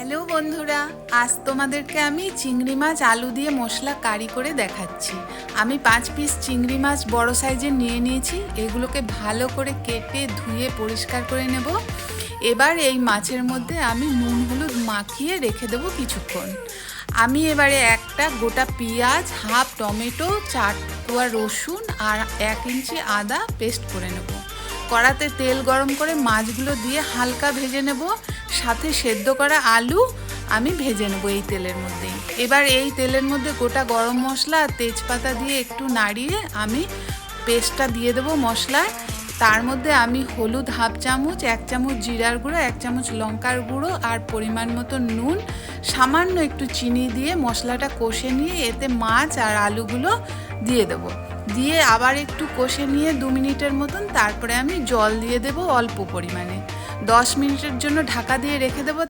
Hello বন্ধুরা, আজ তোমাদেরকে আমি চিংড়ি মাছ আলু দিয়ে মশলা কারি করে দেখাচ্ছি। আমি 5 পিস চিংড়ি মাছ বড় সাইজের নিয়ে নিয়েছি। এগুলোকে ভালো করে কেটে ধুয়ে পরিষ্কার করে নেব। এবার এই মাছের মধ্যে আমি নুন হলুদ মাখিয়ে রেখে দেবো কিছুক্ষণ। আমি এবারে একটা গোটা পেঁয়াজ, হাফ টমেটো, 4 কোয়া রসুন আর 1 ইঞ্চি আদা পেস্ট করে নেব। কড়াতে তেল গরম করে মাছগুলো দিয়ে হালকা ভেজে নেব। সাথে সেদ্ধ করা আলু আমি ভেজে নেব এই তেলের মধ্যেই। এবার এই তেলের মধ্যে গোটা গরম মশলা আর তেজপাতা দিয়ে একটু নাড়িয়ে আমি পেস্টটা দিয়ে দেবো মশলায়। তার মধ্যে আমি হলুদ হাফ চামচ, 1 চামচ জিরার গুঁড়ো, 1 চামচ লঙ্কার গুঁড়ো আর পরিমাণ মতো নুন, সামান্য একটু চিনি দিয়ে মশলাটা কষে নিয়ে এতে মাছ আর আলুগুলো দিয়ে দেবো। দিয়ে আবার একটু কষে নিয়ে 2 মিনিটের মতন তারপরে আমি জল দিয়ে দেবো অল্প পরিমাণে। 10 মিনিটের জন্য ঢাকা দিয়ে রেখে দেবো।